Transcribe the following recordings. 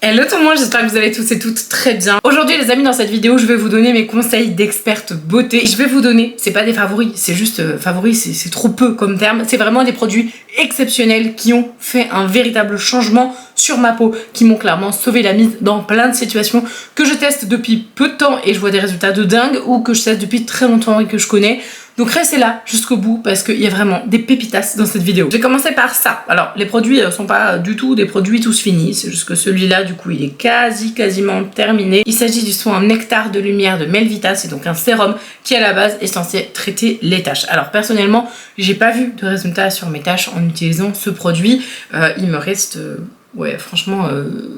Hello tout le monde, j'espère que vous allez tous et toutes très bien. Aujourd'hui les amis, dans cette vidéo je vais vous donner mes conseils d'experte beauté. Je vais vous donner, c'est pas des favoris, c'est juste favoris, c'est trop peu comme terme. C'est vraiment des produits exceptionnels qui ont fait un véritable changement sur ma peau, qui m'ont clairement sauvé la mise dans plein de situations que je teste depuis peu de temps et je vois des résultats de dingue, ou que je teste depuis très longtemps et que je connais. Donc restez là jusqu'au bout parce qu'il y a vraiment des pépitas dans cette vidéo. Je vais commencer par ça. Alors les produits sont pas du tout des produits tous finis, c'est juste que celui-là du coup il est quasiment terminé. Il s'agit du soin Nectar de lumière de Melvita, c'est donc un sérum qui à la base est censé traiter les taches. Alors personnellement j'ai pas vu de résultats sur mes taches en utilisant ce produit. Il me reste... ouais, franchement,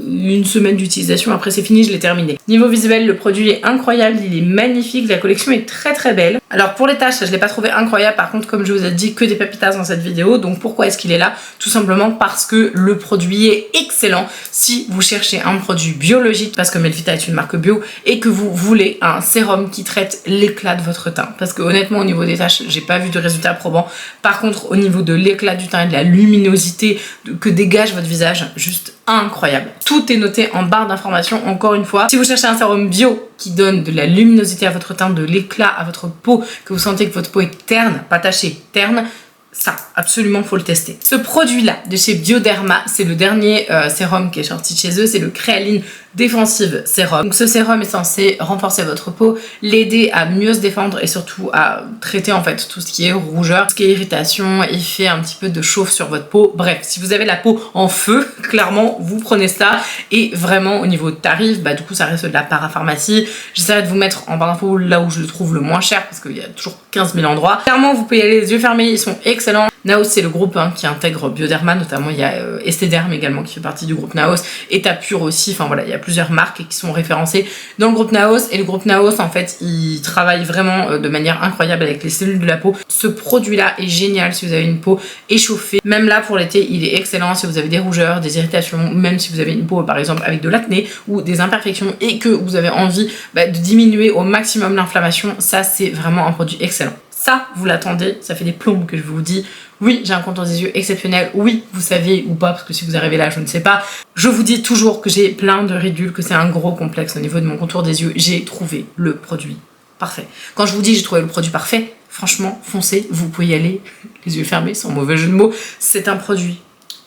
une semaine d'utilisation, après c'est fini, je l'ai terminé. Niveau visuel, le produit est incroyable, il est magnifique, la collection est très belle. Alors pour les taches, je l'ai pas trouvé incroyable, par contre comme je vous ai dit, que des pépitas dans cette vidéo. Donc pourquoi est-ce qu'il est là? Tout simplement parce que le produit est excellent. Si vous cherchez un produit biologique, parce que Melvita est une marque bio, et que vous voulez un sérum qui traite l'éclat de votre teint, parce que honnêtement au niveau des taches, j'ai pas vu de résultats probants. Par contre au niveau de l'éclat du teint et de la luminosité que dégage votre visage, juste incroyable. Tout est noté en barre d'informations, encore une fois. Si vous cherchez un sérum bio qui donne de la luminosité à votre teint, de l'éclat à votre peau, que vous sentez que votre peau est terne, pas tachée, terne, ça, absolument, faut le tester. Ce produit-là, de chez Bioderma, c'est le dernier sérum qui est sorti de chez eux, c'est le Créaline Défensive Sérum. Donc ce sérum est censé renforcer votre peau, l'aider à mieux se défendre et surtout à traiter en fait tout ce qui est rougeur, tout ce qui est irritation, effet un petit peu de chauffe sur votre peau. Bref, si vous avez la peau en feu, clairement, vous prenez ça. Et vraiment, au niveau de tarif, bah du coup, ça reste de la parapharmacie. J'essaierai de vous mettre en barre d'infos là où je le trouve le moins cher, parce qu'il y a toujours 15 000 endroits. Clairement, vous pouvez y aller les yeux fermés, ils sont excellents. Naos, c'est le groupe qui intègre Bioderma, notamment il y a Esthederm également qui fait partie du groupe Naos, Etapure aussi, enfin voilà, il y a plusieurs marques qui sont référencées dans le groupe Naos. Et le groupe Naos, en fait, il travaille vraiment de manière incroyable avec les cellules de la peau. Ce produit-là est génial si vous avez une peau échauffée. Même là, pour l'été, il est excellent si vous avez des rougeurs, des irritations, même si vous avez une peau, par exemple, avec de l'acné ou des imperfections et que vous avez envie de diminuer au maximum l'inflammation. Ça, c'est vraiment un produit excellent. Ça, vous l'attendez, ça fait des plombes que je vous dis. Oui, j'ai un contour des yeux exceptionnel. Oui, vous savez ou pas, parce que si vous arrivez là, je ne sais pas. Je vous dis toujours que j'ai plein de ridules, que c'est un gros complexe au niveau de mon contour des yeux. J'ai trouvé le produit parfait. Quand je vous dis j'ai trouvé le produit parfait, franchement, foncez, vous pouvez y aller les yeux fermés, sans mauvais jeu de mots. C'est un produit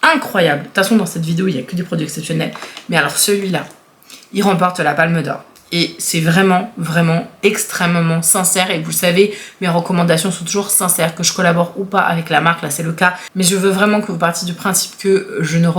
incroyable. De toute façon, dans cette vidéo, il n'y a que des produits exceptionnels. Mais alors celui-là, il remporte la Palme d'Or. Et c'est vraiment extrêmement sincère. Et vous le savez, mes recommandations sont toujours sincères, que je collabore ou pas avec la marque, là c'est le cas. Mais je veux vraiment que vous partiez du principe que je ne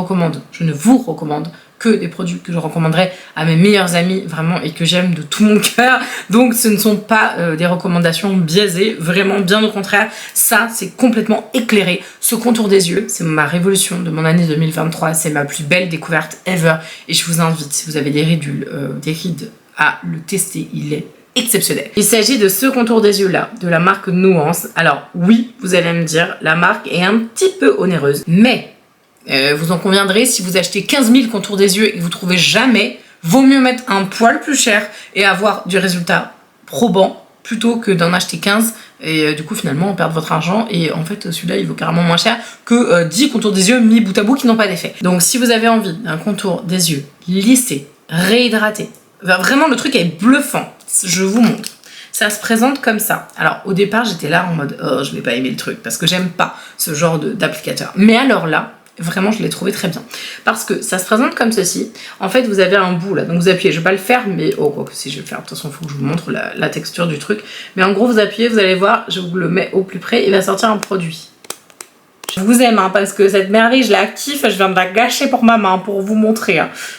vous recommande que des produits que je recommanderais à mes meilleurs amis, vraiment, et que j'aime de tout mon cœur. Donc ce ne sont pas des recommandations biaisées, vraiment, bien au contraire. Ça, c'est complètement éclairé. Ce contour des yeux, c'est ma révolution de mon année 2023. C'est ma plus belle découverte ever. Et je vous invite, si vous avez des ridules, des rides, à le tester, il est exceptionnel. Il s'agit de ce contour des yeux là, de la marque Nuance. Alors oui, vous allez me dire, la marque est un petit peu onéreuse, mais vous en conviendrez, si vous achetez 15 000 contours des yeux et que vous trouvez jamais, vaut mieux mettre un poil plus cher et avoir du résultat probant plutôt que d'en acheter 15 et du coup finalement perdre votre argent. Et en fait celui-là il vaut carrément moins cher que 10 contours des yeux mis bout à bout qui n'ont pas d'effet. Donc si vous avez envie d'un contour des yeux lissé, réhydraté, vraiment le truc est bluffant, je vous montre. Ça se présente comme ça. Alors au départ j'étais là en mode oh je vais pas aimer le truc parce que j'aime pas ce genre d'applicateur. Mais alors là, vraiment je l'ai trouvé très bien. Parce que ça se présente comme ceci. En fait vous avez un bout là, donc vous appuyez, je vais pas le faire mais oh quoi que si je vais le faire, de toute façon il faut que je vous montre la texture du truc. Mais en gros vous appuyez, vous allez voir, je vous le mets au plus près, il va sortir un produit. Je vous aime parce que cette merveille je la kiffe, je viens de la gâcher pour ma main pour vous montrer.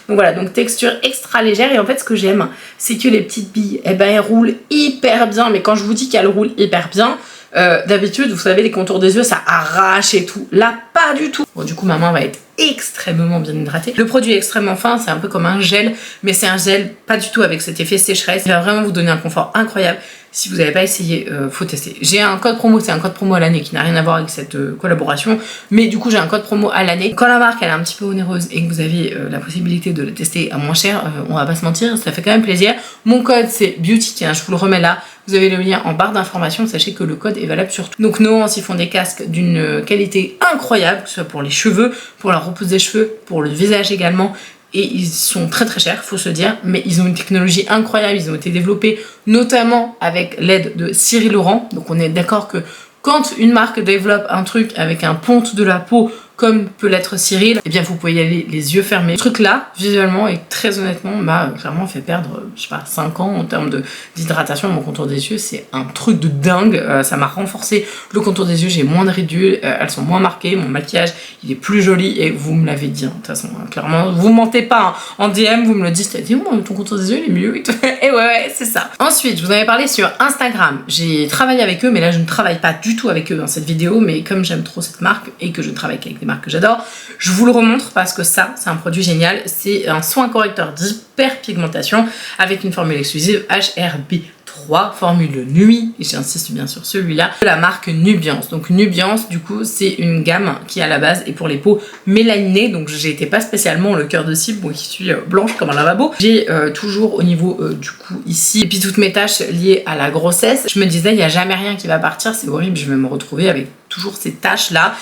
Donc voilà, donc texture extra légère. Et en fait ce que j'aime c'est que les petites billes, elles roulent hyper bien. Mais quand je vous dis qu'elles roulent hyper bien, d'habitude vous savez les contours des yeux ça arrache et tout. Là pas du tout. Bon du coup ma main va être extrêmement bien hydratée. Le produit est extrêmement fin, c'est un peu comme un gel, mais c'est un gel pas du tout avec cet effet sécheresse. Il va vraiment vous donner un confort incroyable. Si vous n'avez pas essayé, faut tester. J'ai un code promo, c'est un code promo à l'année qui n'a rien à voir avec cette collaboration, mais du coup j'ai un code promo à l'année. Quand la marque elle est un petit peu onéreuse et que vous avez la possibilité de la tester à moins cher, on va pas se mentir, ça fait quand même plaisir. Mon code c'est Beauty, tiens je vous le remets là, vous avez le lien en barre d'informations, sachez que le code est valable sur tout. Donc Nuance ils font des casques d'une qualité incroyable, que ce soit pour les cheveux, pour la repousse des cheveux, pour le visage également. et ils sont très très chers, faut se dire, mais ils ont une technologie incroyable, ils ont été développés notamment avec l'aide de Cyril Laurent. Donc on est d'accord que quand une marque développe un truc avec un ponte de la peau comme peut l'être Cyril, eh bien vous pouvez y aller les yeux fermés. Ce truc là, visuellement et très honnêtement, m'a clairement fait perdre, je sais pas, 5 ans en termes d'hydratation à mon contour des yeux. C'est un truc de dingue, ça m'a renforcé le contour des yeux, j'ai moins de ridules, elles sont moins marquées, mon maquillage il est plus joli et vous me l'avez dit, de toute façon, clairement, vous mentez pas, en DM vous me le dites, dis moi ton contour des yeux il est mieux et ouais, c'est ça. Ensuite, je vous en avais parlé sur Instagram, j'ai travaillé avec eux, mais là je ne travaille pas du tout avec eux dans cette vidéo, mais comme j'aime trop cette marque et que je travaille avec des marques que j'adore, je vous le remontre parce que ça, c'est un produit génial. C'est un soin correcteur d'hyperpigmentation avec une formule exclusive HRB3, formule nuit, et j'insiste bien sur celui-là, de la marque Nubiance. Donc Nubiance, du coup, c'est une gamme qui à la base est pour les peaux mélaninées, donc j'étais pas spécialement le cœur de cible, moi qui suis blanche comme un lavabo. J'ai toujours au niveau du coup ici, et puis toutes mes taches liées à la grossesse, je me disais, il n'y a jamais rien qui va partir, c'est horrible, je vais me retrouver avec toujours ces taches-là.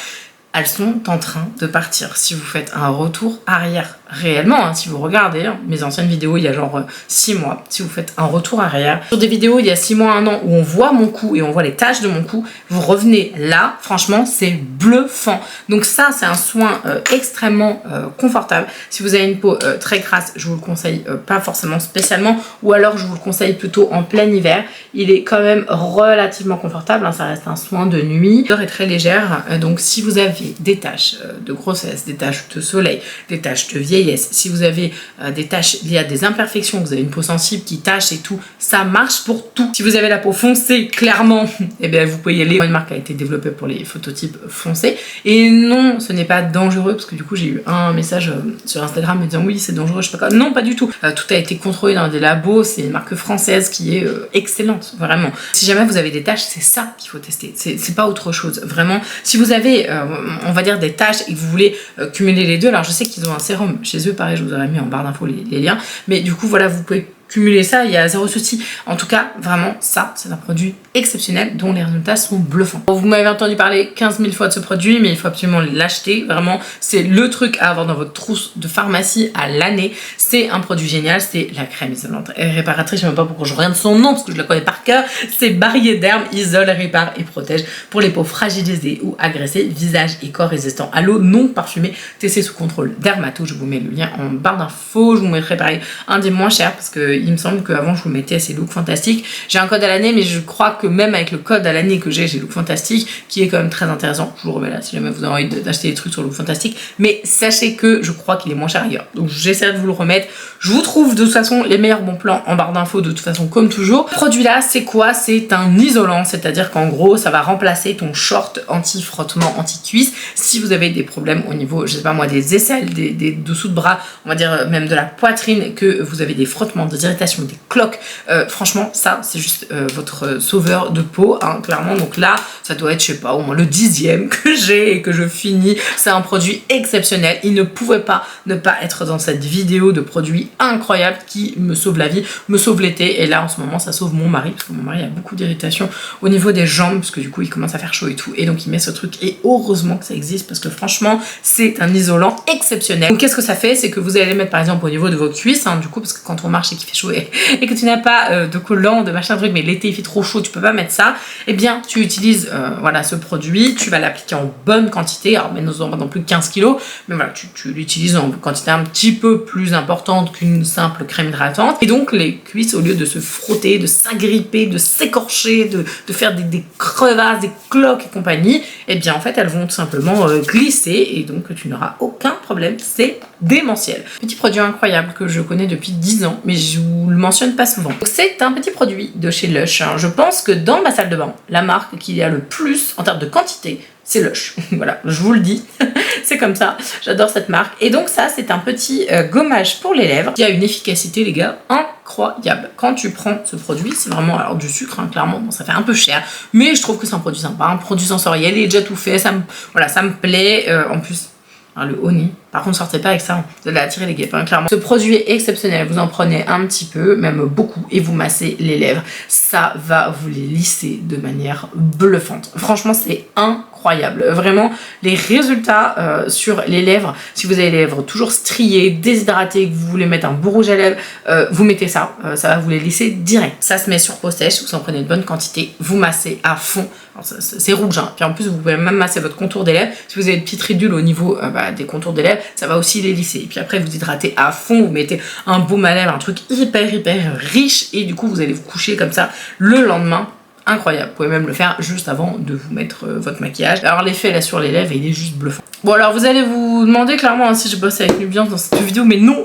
Elles sont en train de partir. Si vous faites un retour arrière, réellement, hein, si vous regardez mes anciennes vidéos il y a genre 6 mois, si vous faites un retour arrière, sur des vidéos il y a 6 mois, 1 an, où on voit mon cou et on voit les taches de mon cou, vous revenez là, franchement, c'est bluffant. Donc ça, c'est un soin extrêmement confortable. Si vous avez une peau très grasse, je vous le conseille pas forcément spécialement, ou alors je vous le conseille plutôt en plein hiver. Il est quand même relativement confortable, hein, ça reste un soin de nuit. L'odeur est très légère, donc si vous avez des taches de grossesse, des taches de soleil, des taches de vieillesse, si vous avez des taches liées à des imperfections, vous avez une peau sensible qui tache et tout, ça marche pour tout. Si vous avez la peau foncée, clairement, eh bien vous pouvez y aller. Une marque a été développée pour les phototypes foncés. Et non, ce n'est pas dangereux, parce que du coup j'ai eu un message sur Instagram me disant oui c'est dangereux, je sais pas quoi. Non, pas du tout. Tout a été contrôlé dans des labos, c'est une marque française qui est excellente, vraiment. Si jamais vous avez des taches, c'est ça qu'il faut tester. C'est pas autre chose, vraiment. Si vous avez on va dire des taches et que vous voulez cumuler les deux, alors je sais qu'ils ont un sérum chez eux, pareil je vous aurais mis en barre d'infos les liens, mais du coup voilà, vous pouvez cumuler ça, il y a zéro souci. En tout cas, vraiment, ça, c'est un produit exceptionnel dont les résultats sont bluffants. Vous m'avez entendu parler 15 000 fois de ce produit, mais il faut absolument l'acheter. Vraiment, c'est le truc à avoir dans votre trousse de pharmacie à l'année. C'est un produit génial, c'est la crème isolante et réparatrice. Je ne sais même pas pourquoi je reviens de son nom, parce que je la connais par cœur. C'est Barrier Derme, isole, répare et protège pour les peaux fragilisées ou agressées, visage et corps résistants à l'eau, non parfumé, testé sous contrôle dermato. Je vous mets le lien en barre d'infos. Je vous mettrai pareil un des moins chers, parce que il me semble qu'avant je vous mettais ces looks fantastiques. J'ai un code à l'année, mais je crois que même avec le code à l'année que j'ai look fantastique, qui est quand même très intéressant, je vous remets là si jamais vous avez envie d'acheter des trucs sur look fantastique, mais sachez que je crois qu'il est moins cher ailleurs, donc j'essaie de vous le remettre. Je vous trouve de toute façon les meilleurs bons plans en barre d'infos de toute façon comme toujours. Ce produit là c'est quoi? C'est un isolant, c'est-à-dire qu'en gros ça va remplacer ton short anti-frottement, anti-cuisse si vous avez des problèmes au niveau, je sais pas moi, des aisselles, des dessous de bras, on va dire même de la poitrine, que vous avez des frottements, des irritations, des cloques. Franchement ça c'est juste votre sauveur de peau, hein, clairement. Donc là ça doit être, je sais pas, au moins le 10e que j'ai et que je finis. C'est un produit exceptionnel, il ne pouvait pas ne pas être dans cette vidéo de produits incroyables qui me sauvent la vie, me sauve l'été, et là en ce moment ça sauve mon mari, parce que mon mari a beaucoup d'irritation au niveau des jambes, parce que du coup il commence à faire chaud et tout, et donc il met ce truc, et heureusement que ça existe, parce que franchement c'est un isolant exceptionnel. Donc qu'est-ce que ça fait? C'est que vous allez le mettre par exemple au niveau de vos cuisses, hein, du coup, parce que quand on marche et qu'il fait chaud et que tu n'as pas de collant, de machin truc, mais l'été il fait trop chaud, tu peux pas mettre ça, et bien tu utilises voilà ce produit, tu vas l'appliquer en bonne quantité, alors mais nous avons pas non plus 15 kg, mais voilà, tu l'utilises en quantité un petit peu plus importante qu'une simple crème hydratante, et donc les cuisses, au lieu de se frotter, de s'agripper, de s'écorcher, de faire des crevasses, des cloques et compagnie, et bien en fait elles vont tout simplement glisser, et donc tu n'auras aucun problème. C'est démentiel. Petit produit incroyable que je connais depuis 10 ans, mais je vous le mentionne pas souvent. C'est un petit produit de chez Lush, hein. Je pense que dans ma salle de bain, la marque qui y a le plus en termes de quantité, c'est Lush. Voilà, je vous le dis, c'est comme ça, j'adore cette marque. Et donc ça, c'est un petit gommage pour les lèvres qui a une efficacité, les gars, incroyable. Quand tu prends ce produit, c'est vraiment, alors du sucre, hein, clairement, bon, ça fait un peu cher, mais je trouve que c'est un produit sympa, un produit sensoriel, il est déjà tout fait, voilà, ça me plaît, en plus, hein, le honey. Par contre, sortez pas avec ça, vous allez attirer les guêpes, hein, clairement. Ce produit est exceptionnel, vous en prenez un petit peu, même beaucoup, et vous massez les lèvres. Ça va vous les lisser de manière bluffante. Franchement, c'est incroyable. incroyable. Vraiment, les résultats sur les lèvres, si vous avez les lèvres toujours striées, déshydratées, que vous voulez mettre un beau rouge à lèvres, vous mettez ça, ça va vous les laisser direct. Ça se met sur peau sèche, vous en prenez une bonne quantité, vous massez à fond. C'est rouge, hein. Puis en plus vous pouvez même masser votre contour des lèvres. Si vous avez une petite ridule au niveau des contours des lèvres, ça va aussi les lisser. Et puis après vous hydratez à fond, vous mettez un baume à lèvres, un truc hyper riche, et du coup vous allez vous coucher comme ça le lendemain. Incroyable, vous pouvez même le faire juste avant de vous mettre votre maquillage. Alors l'effet là sur les lèvres, il est juste bluffant. Bon, alors vous allez vous demander clairement hein, si je bosse avec Nubiance dans cette vidéo, mais non.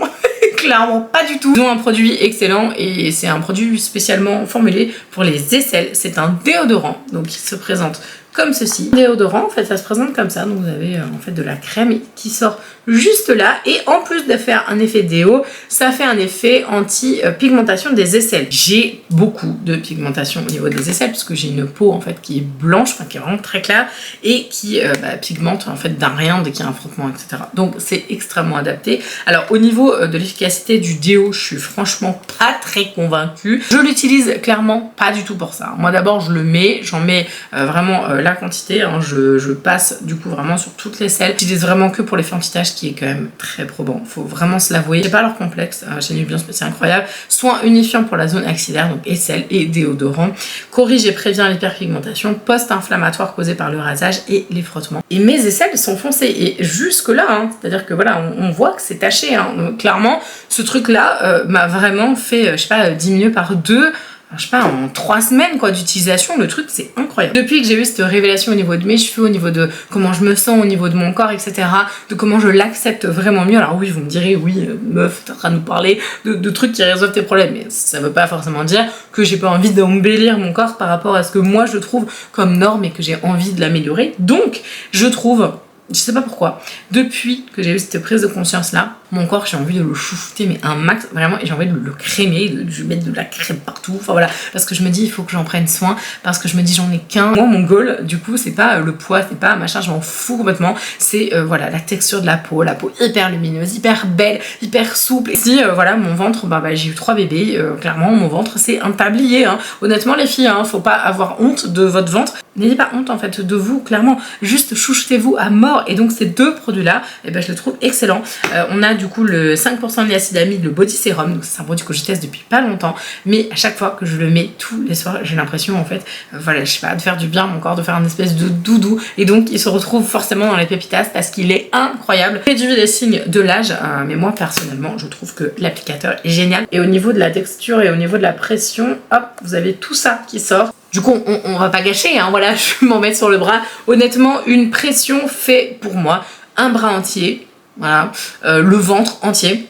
Clairement pas du tout. Ils ont un produit excellent et c'est un produit spécialement formulé pour les aisselles. C'est un déodorant, donc il se présente comme ceci. Déodorant, en fait, ça se présente comme ça. Donc vous avez en fait de la crème qui sort juste là, et en plus de faire un effet déo, ça fait un effet anti-pigmentation des aisselles. J'ai beaucoup de pigmentation au niveau des aisselles parce que j'ai une peau en fait qui est blanche, enfin qui est vraiment très claire et qui pigmente en fait d'un rien dès qu'il y a un frottement, etc. Donc c'est extrêmement adapté. Alors au niveau de l'efficacité du déo, je suis franchement pas très convaincue. Je l'utilise clairement pas du tout pour ça. Moi d'abord je le mets, j'en mets vraiment la quantité, hein, je passe du coup vraiment sur toutes les aisselles. J'utilise vraiment que pour l'effet anti-tache qui est quand même très probant, faut vraiment se l'avouer. C'est pas leur complexe chez Nubiance, mais c'est incroyable. Soin unifiant pour la zone axillaire, donc aisselle et déodorant. Corrige et prévient l'hyperpigmentation post-inflammatoire causée par le rasage et les frottements. Et mes aisselles sont foncées et jusque là, hein, c'est-à-dire que voilà, on voit que c'est taché. Hein. Donc, clairement, ce truc-là m'a vraiment fait, je sais pas, diminuer par 2. Je sais pas, en 3 semaines quoi d'utilisation, le truc c'est incroyable. Depuis que j'ai eu cette révélation au niveau de mes cheveux, au niveau de comment je me sens, au niveau de mon corps, etc., de comment je l'accepte vraiment mieux. Alors oui, vous me direz, oui, meuf, t'es en train de nous parler de trucs qui résolvent tes problèmes, mais ça veut pas forcément dire que j'ai pas envie d'embellir mon corps par rapport à ce que moi je trouve comme norme et que j'ai envie de l'améliorer. Donc, je trouve, je sais pas pourquoi, depuis que j'ai eu cette prise de conscience là, mon corps j'ai envie de le chouchouter mais un max vraiment, et j'ai envie de le crémer, de mettre de la crème partout, enfin voilà, parce que je me dis il faut que j'en prenne soin, parce que je me dis j'en ai qu'un. Moi mon goal du coup c'est pas le poids, c'est pas machin, je m'en fous complètement, c'est voilà la texture de la peau hyper lumineuse, hyper belle, hyper souple. Et si voilà mon ventre, j'ai eu 3 bébés, clairement mon ventre c'est un tablier, hein. Honnêtement les filles, hein, faut pas avoir honte de votre ventre, n'ayez pas honte en fait de vous, clairement, juste chouchoutez-vous à mort. Et donc ces deux produits là, je les trouve excellents. On a du coup le 5% de l'acide amide, le body sérum, donc c'est un produit que je teste depuis pas longtemps, mais à chaque fois que je le mets tous les soirs, j'ai l'impression en fait, voilà, je sais pas, de faire du bien à mon corps, de faire un espèce de doudou, et donc il se retrouve forcément dans les pépitas parce qu'il est incroyable. Réduit les signes de l'âge, mais moi personnellement je trouve que l'applicateur est génial. Et au niveau de la texture et au niveau de la pression, hop, vous avez tout ça qui sort. Du coup, on va pas gâcher, hein, voilà, je vais m'en mettre sur le bras. Honnêtement, une pression fait pour moi un bras entier, voilà, le ventre entier,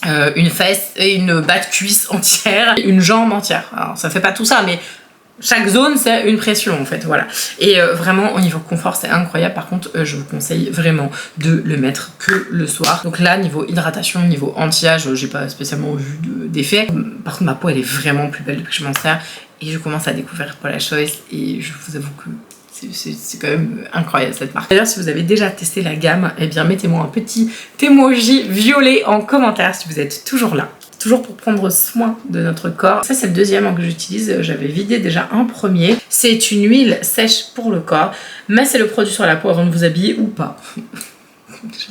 une fesse et une bas de cuisse entière, une jambe entière. Alors, ça fait pas tout ça, mais chaque zone, c'est une pression en fait, voilà. Et vraiment, au niveau confort, c'est incroyable. Par contre, je vous conseille vraiment de le mettre que le soir. Donc là, niveau hydratation, niveau anti-âge, j'ai pas spécialement vu d'effet. Par contre, ma peau, elle est vraiment plus belle depuis que je m'en sers. Et je commence à découvrir Paula Choice et je vous avoue que c'est quand même incroyable cette marque. D'ailleurs, si vous avez déjà testé la gamme, eh bien mettez-moi un petit emoji violet en commentaire si vous êtes toujours là. Toujours pour prendre soin de notre corps. Ça c'est le deuxième que j'utilise, j'avais vidé déjà un premier. C'est une huile sèche pour le corps. Massez le produit sur la peau avant de vous habiller ou pas.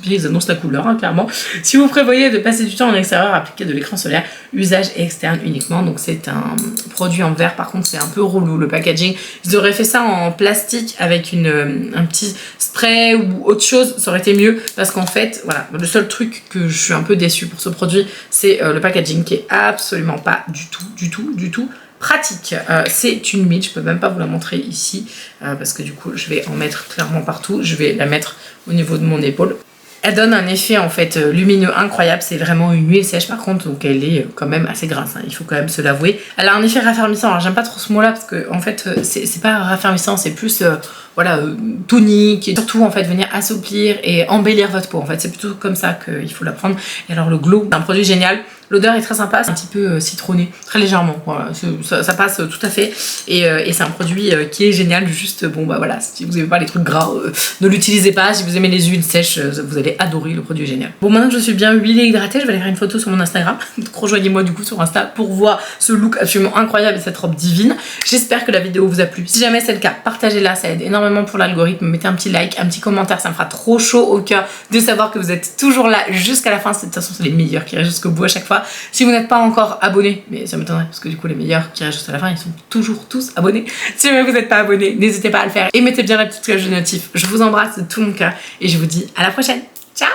Ils annoncent la couleur, hein, clairement. Si vous prévoyez de passer du temps en extérieur, appliquez de l'écran solaire, usage externe uniquement. Donc c'est un produit en verre, par contre c'est un peu relou le packaging. Ils auraient fait ça en plastique avec un petit spray ou autre chose, ça aurait été mieux. Parce qu'en fait, voilà, le seul truc que je suis un peu déçue pour ce produit, c'est le packaging qui est absolument pas du tout pratique. C'est une huile, je peux même pas vous la montrer ici parce que du coup je vais en mettre clairement partout. Je vais la mettre au niveau de mon épaule. Elle donne un effet en fait lumineux incroyable, c'est vraiment une huile sèche par contre, donc elle est quand même assez grasse, hein, il faut quand même se l'avouer. Elle a un effet raffermissant, alors j'aime pas trop ce mot là parce que en fait c'est pas raffermissant, c'est plus voilà, tonique, et surtout en fait venir assouplir et embellir votre peau, en fait c'est plutôt comme ça qu'il faut la prendre. Et alors le glow, c'est un produit génial. L'odeur est très sympa, c'est un petit peu citronné, très légèrement. Voilà, ça passe tout à fait. Et c'est un produit qui est génial. Juste, bon bah voilà, si vous n'aimez pas les trucs gras, ne l'utilisez pas. Si vous aimez les huiles sèches, vous allez adorer, le produit est génial. Bon, maintenant que je suis bien huilée et hydratée, je vais aller faire une photo sur mon Instagram. Donc rejoignez-moi du coup sur Insta pour voir ce look absolument incroyable et cette robe divine. J'espère que la vidéo vous a plu. Si jamais c'est le cas, partagez-la, ça aide énormément pour l'algorithme. Mettez un petit like, un petit commentaire, ça me fera trop chaud au cœur de savoir que vous êtes toujours là jusqu'à la fin. De toute façon, c'est les meilleurs qui restent jusqu'au bout à chaque fois. Si vous n'êtes pas encore abonné, mais ça m'étonnerait parce que du coup les meilleurs qui restent jusqu'à la fin, ils sont toujours tous abonnés. Si jamais vous n'êtes pas abonné, n'hésitez pas à le faire et mettez bien la petite cloche de notif. Je vous embrasse de tout mon cœur et je vous dis à la prochaine. Ciao!